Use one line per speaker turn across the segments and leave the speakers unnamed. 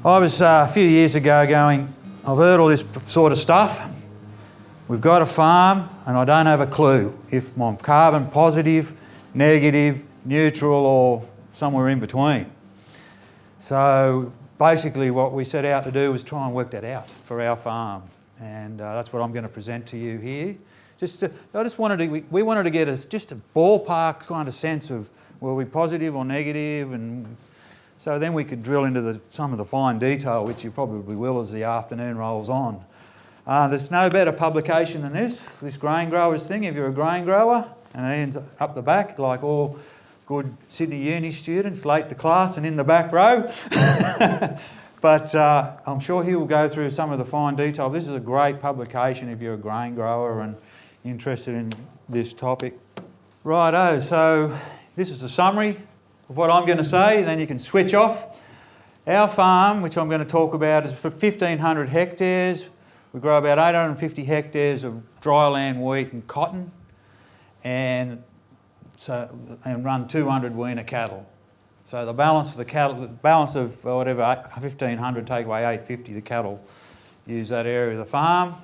I was a few years ago going, I've heard all this sort of stuff. We've got a farm and I don't have a clue if I'm carbon positive, negative, neutral or somewhere in between. So basically what we set out to do was try and work that out for our farm, and that's what I'm going to present to you here. We wanted to get just a ballpark kind of sense of were we positive or negative, and so then we could drill into some of the fine detail, which you probably will as the afternoon rolls on. There's no better publication than this grain growers thing if you're a grain grower, and it ends up the back like all good Sydney Uni students, late to class and in the back row. But I'm sure he will go through some of the fine detail. This is a great publication if you're a grain grower and interested in this topic. Righto, so this is a summary of what I'm going to say, then you can switch off. Our farm, which I'm going to talk about, is for 1,500 hectares. We grow about 850 hectares of dryland wheat and cotton, and run 200 weaner cattle. So the balance of the cattle, whatever 1,500 take away 850, the cattle use that area of the farm.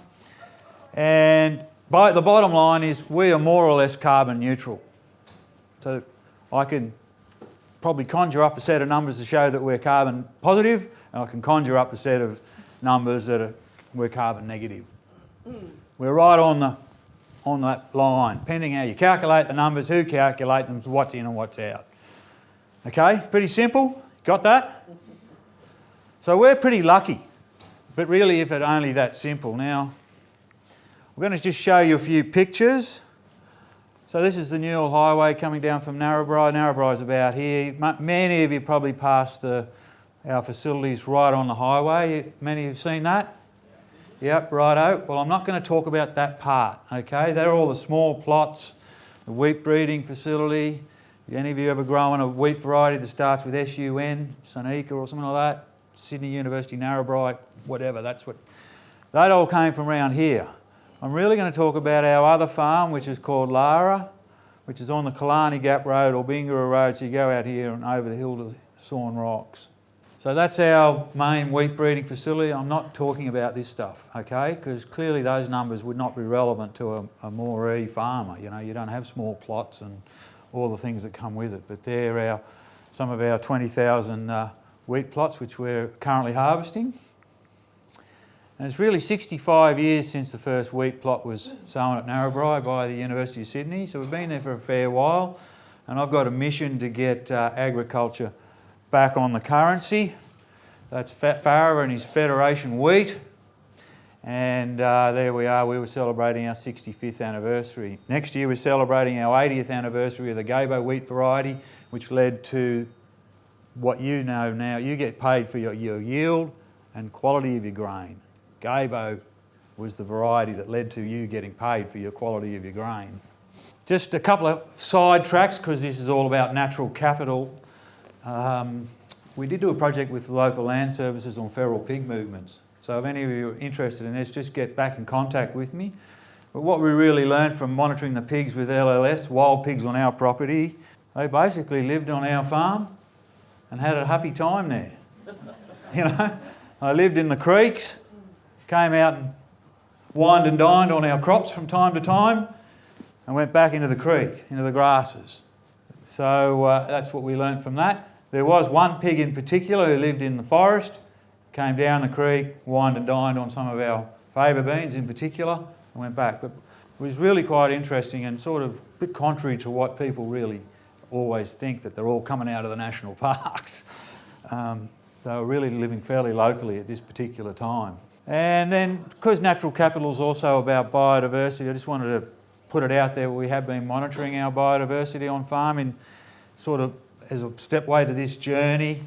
And the bottom line is we are more or less carbon neutral. So I can probably conjure up a set of numbers to show that we're carbon positive, and I can conjure up a set of numbers that we're carbon negative. We're right on that line, depending how you calculate the numbers, who calculate them, what's in and what's out. Okay, pretty simple, got that? So we're pretty lucky, but really if it only that simple. Now, we're going to just show you a few pictures. So this is the Newell Highway coming down from Narrabri. Narrabri's about here. Many of you probably passed our facilities right on the highway. Many have seen that? Yep, righto. Well, I'm not going to talk about that part, okay? They're all the small plots, the wheat breeding facility. Any of you ever growing a wheat variety that starts with SUN, Sunica or something like that? Sydney University, Narrabri, whatever, that all came from around here. I'm really going to talk about our other farm, which is called Lara, which is on the Killarney Gap Road or Bingara Road, so you go out here and over the hill to Sawn Rocks. So that's our main wheat breeding facility. I'm not talking about this stuff, okay? Because clearly those numbers would not be relevant to a Moree farmer. You know, you don't have small plots and all the things that come with it. But they're some of our 20,000 wheat plots which we're currently harvesting. And it's really 65 years since the first wheat plot was sown at Narrabri by the University of Sydney. So we've been there for a fair while. And I've got a mission to get agriculture back on the currency. That's Farah and his Federation wheat. And there we are, we were celebrating our 65th anniversary. Next year we're celebrating our 80th anniversary of the Gabo wheat variety, which led to what you know now. You get paid for your yield and quality of your grain. Gabo was the variety that led to you getting paid for your quality of your grain. Just a couple of side tracks, because this is all about natural capital. We did do a project with local land services on feral pig movements. So if any of you are interested in this, just get back in contact with me. But what we really learned from monitoring the pigs with LLS, wild pigs on our property, they basically lived on our farm and had a happy time there. You know, they lived in the creeks, came out and wined and dined on our crops from time to time and went back into the creek, into the grasses. So that's what we learnt from that. There was one pig in particular who lived in the forest, came down the creek, wined and dined on some of our favour beans in particular, and went back. But it was really quite interesting and sort of a bit contrary to what people really always think, that they're all coming out of the national parks. They were really living fairly locally at this particular time. And then, because natural capital is also about biodiversity, I just wanted to put it out there. We have been monitoring our biodiversity on farm in sort of as a stepway to this journey.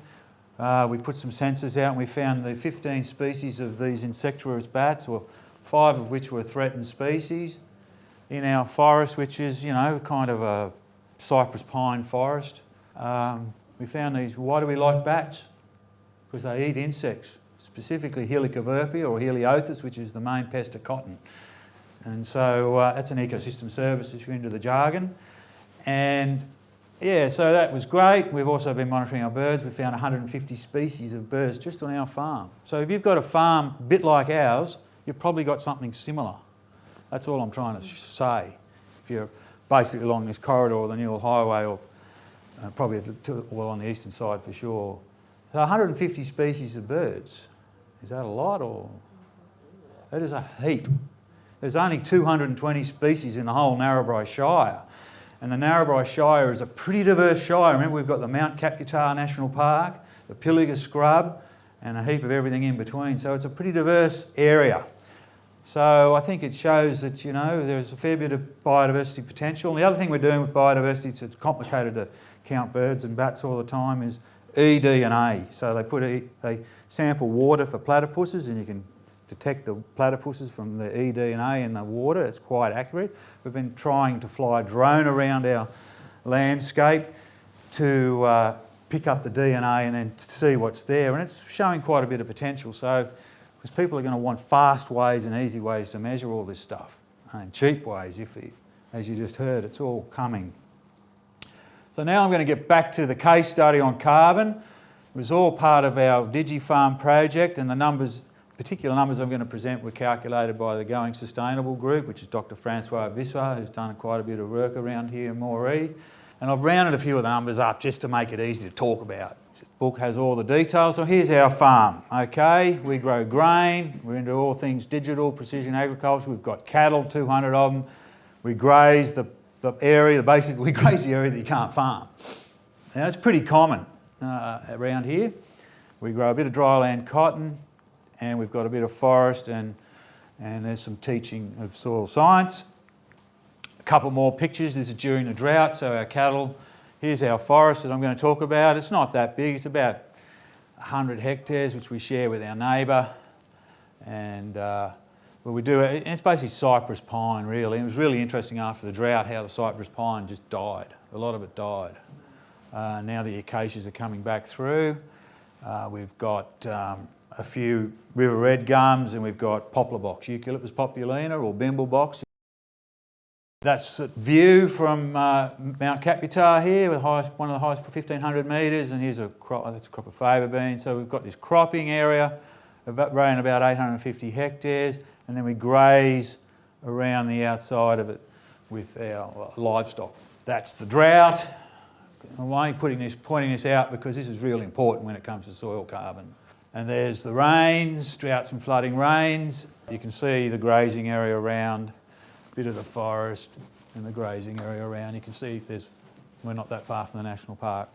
We put some sensors out and we found the 15 species of these insectivorous bats, or 5 of which were threatened species, in our forest, which is, you know, kind of a cypress pine forest. We found these. Why do we like bats? Because they eat insects, specifically Helicoverpia or Heliothis, which is the main pest of cotton. And so that's an ecosystem service if you're into the jargon. And Yeah, so that was great. We've also been monitoring our birds. We found 150 species of birds just on our farm. So if you've got a farm a bit like ours, you've probably got something similar. That's all I'm trying to say. If you're basically along this corridor or the Newell Highway, or probably on the eastern side for sure. So 150 species of birds. Is that a lot, or? That is a heap. There's only 220 species in the whole Narrabri Shire. And the Narrabri Shire is a pretty diverse shire. Remember, we've got the Mount Caputar National Park, the Pilliga Scrub, and a heap of everything in between. So it's a pretty diverse area. So I think it shows that, you know, there's a fair bit of biodiversity potential. And the other thing we're doing with biodiversity, it's complicated to count birds and bats all the time, is ED and A. So they sample water for platypuses, and you can detect the platypuses from the ED and A in the water. It's quite accurate. We've been trying to fly a drone around our landscape to pick up the DNA and then see what's there, and it's showing quite a bit of potential. So, because people are going to want fast ways and easy ways to measure all this stuff, and cheap ways, as you just heard, it's all coming. So now I'm going to get back to the case study on carbon. It was all part of our DigiFarm project, and the particular numbers I'm going to present were calculated by the Going Sustainable group, which is Dr. Francois Visser, who's done quite a bit of work around here in Moree. And I've rounded a few of the numbers up just to make it easy to talk about. The book has all the details. So here's our farm, okay? We grow grain, we're into all things digital, precision agriculture. We've got cattle, 200 of them. We graze the area, basically we graze the area that you can't farm. Now that's pretty common around here. We grow a bit of dryland cotton, and we've got a bit of forest, and there's some teaching of soil science. A couple more pictures. This is during the drought, so our cattle. Here's our forest that I'm going to talk about. It's not that big. It's about 100 hectares, which we share with our neighbour. And we do it. It's basically cypress pine, really. And it was really interesting after the drought how the cypress pine just died. A lot of it died. Now the acacias are coming back through. We've got a few river red gums, and we've got poplar box, Eucalyptus populina or bimble box. That's a view from Mount Caputar here, one of the highest, 1,500 metres, and here's that's a crop of favour beans. So we've got this cropping area, around about 850 hectares, and then we graze around the outside of it with our livestock. That's the drought. I'm only pointing this out because this is really important when it comes to soil carbon. And there's the rains, droughts and flooding rains. You can see the grazing area around, a bit of the forest and the grazing area around. You can see we're not that far from the national park.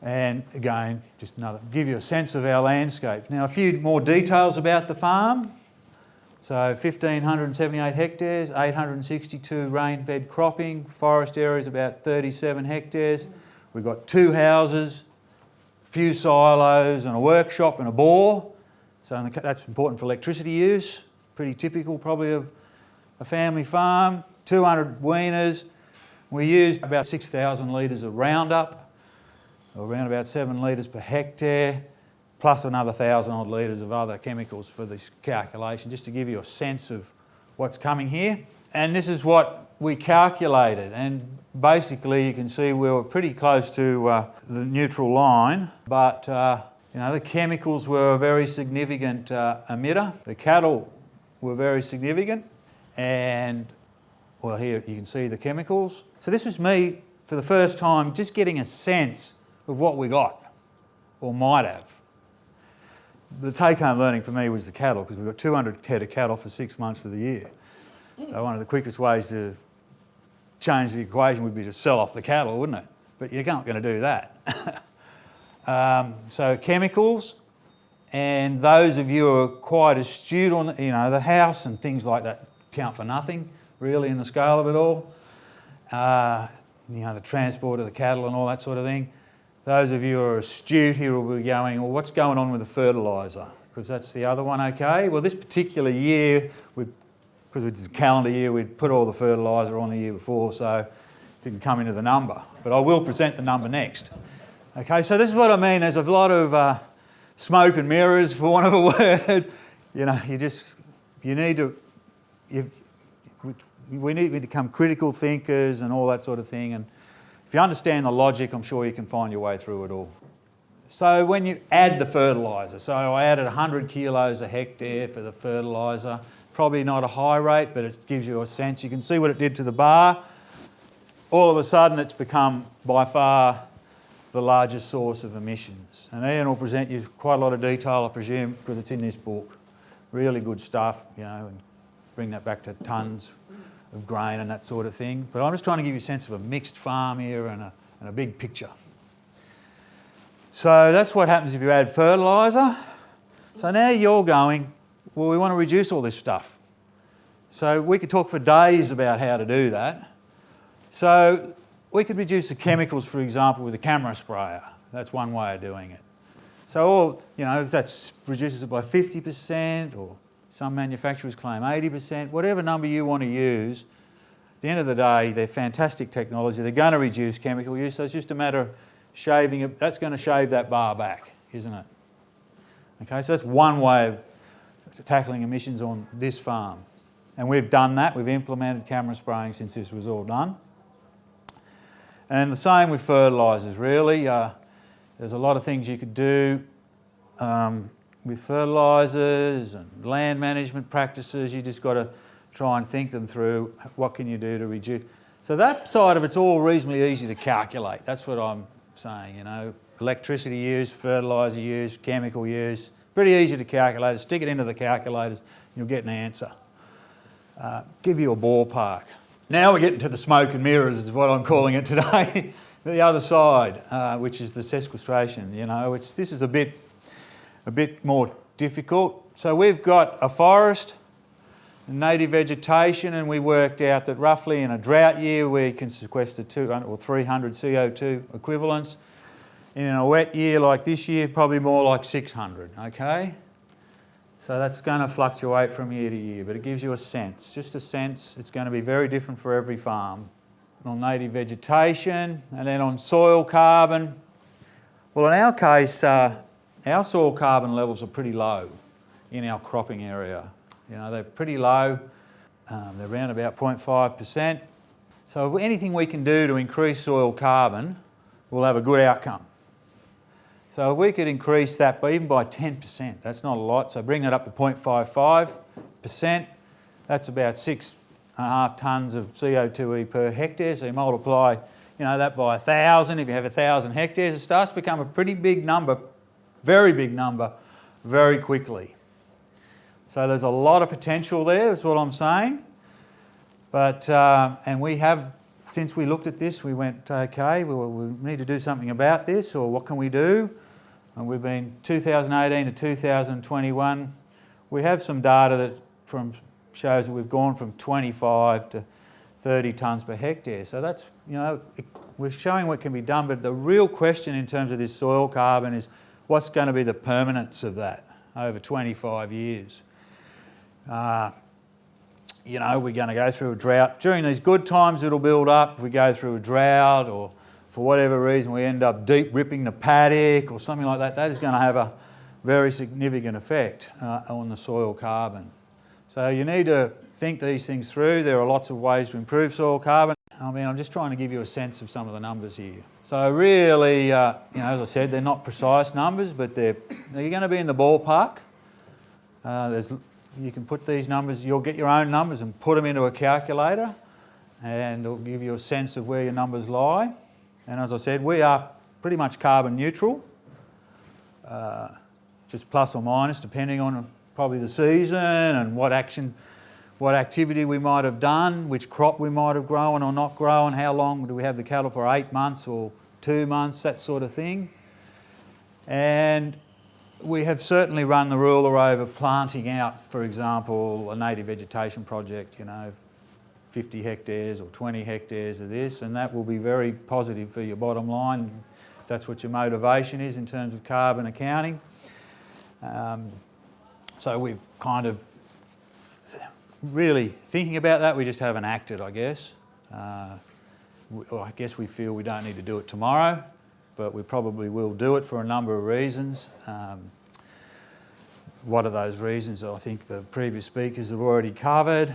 And again, just give you a sense of our landscape. Now a few more details about the farm. So 1,578 hectares, 862 rain-fed cropping, forest areas about 37 hectares. We've got 2 houses, few silos and a workshop and a bore. So that's important for electricity use. Pretty typical probably of a family farm. 200 weaners. We used about 6,000 litres of Roundup, or around about 7 litres per hectare, plus another 1,000 odd litres of other chemicals for this calculation, just to give you a sense of what's coming here. And this is what we calculated, and basically you can see we were pretty close to the neutral line, but the chemicals were a very significant emitter. The cattle were very significant, and well, here you can see the chemicals. So this was me for the first time just getting a sense of what we got, or might have. The take-home learning for me was the cattle, because we've got 200 head of cattle for 6 months of the year. So one of the quickest ways to change the equation would be to sell off the cattle, wouldn't it? But you're not going to do that. So chemicals, and those of you who are quite astute on the house and things like that count for nothing really in the scale of it all. The transport of the cattle and all that sort of thing. Those of you who are astute here will be going, well, what's going on with the fertiliser? Because that's the other one, okay? Well, this particular year, because it's a calendar year, we'd put all the fertiliser on the year before, so it didn't come into the number. But I will present the number next. Okay, so this is what I mean. There's a lot of smoke and mirrors, for want of a word. We need to become critical thinkers and all that sort of thing. And If you understand the logic, I'm sure you can find your way through it all. So when you add the fertiliser, so I added 100 kilos a hectare for the fertiliser, probably not a high rate, but it gives you a sense. You can see what it did to the bar. All of a sudden it's become by far the largest source of emissions. And Ian will present you quite a lot of detail, I presume, because it's in this book. Really good stuff, you know, and bring that back to tonnes of grain and that sort of thing. But I'm just trying to give you a sense of a mixed farm here and a big picture. So that's what happens if you add fertiliser. So now you're going, well, we want to reduce all this stuff. So we could talk for days about how to do that. So we could reduce the chemicals, for example, with a camera sprayer. That's one way of doing it. So, you know, if that reduces it by 50%, or some manufacturers claim 80%, whatever number you want to use, at the end of the day, they're fantastic technology. They're going to reduce chemical use, so it's just a matter of shaving it. That's going to shave that bar back, isn't it? Okay, so that's one way of tackling emissions on this farm. And we've done that. We've implemented camera spraying since this was all done. And the same with fertilisers, really. There's a lot of things you could do with fertilisers and land management practices. You just got to try and think them through. What can you do to reduce? So that side of it's all reasonably easy to calculate. That's what I'm saying, you know. Electricity use, fertiliser use, chemical use. Pretty easy to calculate. Stick it into the calculators, you'll get an answer. Give you a ballpark. Now we're getting to the smoke and mirrors, is what I'm calling it today. The other side, which is the sequestration. You know, this is a bit more difficult. So we've got a forest, native vegetation, and we worked out that roughly in a drought year we can sequester 200 or 300 CO2 equivalents. In a wet year like this year, probably more like 600. Okay. So that's going to fluctuate from year to year, but it gives you a sense, just a sense. It's going to be very different for every farm. On native vegetation, and then on soil carbon. Well, in our case, our soil carbon levels are pretty low in our cropping area. You know, they're pretty low. They're around about 0.5%. So if anything we can do to increase soil carbon, we'll have a good outcome. So if we could increase that even by 10%, that's not a lot. So bring that up to 0.55%. That's about 6.5 tonnes of CO2e per hectare. So you multiply, you know, that by 1,000. If you have 1,000 hectares, it starts to become a pretty big number, very big number, very quickly. So there's a lot of potential there, is what I'm saying. But, and we have, since we looked at this, we went, okay, we need to do something about this, or what can we do? And we've been 2018 to 2021. We have some data that shows that we've gone from 25 to 30 tonnes per hectare. So that's, you know, we're showing what can be done, but the real question in terms of this soil carbon is what's going to be the permanence of that over 25 years? You know, we're going to go through a drought. During these good times it'll build up. If we go through a drought, or for whatever reason we end up deep ripping the paddock or something like that, that is going to have a very significant effect on the soil carbon. So you need to think these things through. There are lots of ways to improve soil carbon. I mean, I'm just trying to give you a sense of some of the numbers here. So really, you know, as I said, they're not precise numbers, but they're going to be in the ballpark. You can put these numbers, you'll get your own numbers and put them into a calculator, and it'll give you a sense of where your numbers lie. And as I said, we are pretty much carbon neutral, just plus or minus, depending on probably the season and what activity we might have done, which crop we might have grown or not grown, how long do we have the cattle for, 8 months or 2 months, that sort of thing. And we have certainly run the ruler over planting out, for example, a native vegetation project, you know, 50 hectares or 20 hectares of this, and that will be very positive for your bottom line. If that's what your motivation is in terms of carbon accounting. So we've kind of really thinking about that, we just haven't acted, I guess. I guess we feel we don't need to do it tomorrow, but we probably will do it for a number of reasons. What are those reasons? I think the previous speakers have already covered.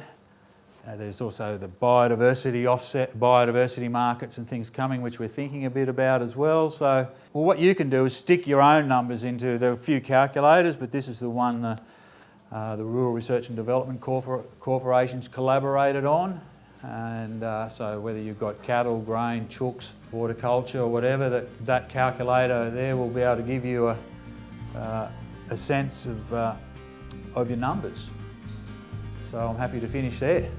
There's also the biodiversity offset, biodiversity markets and things coming, which we're thinking a bit about as well. So, well, what you can do is stick your own numbers into, there are a few calculators, but this is the one the Rural Research and Development Corporation's collaborated on. And so whether you've got cattle, grain, chooks, horticulture or whatever, that calculator there will be able to give you a sense of your numbers. So I'm happy to finish there.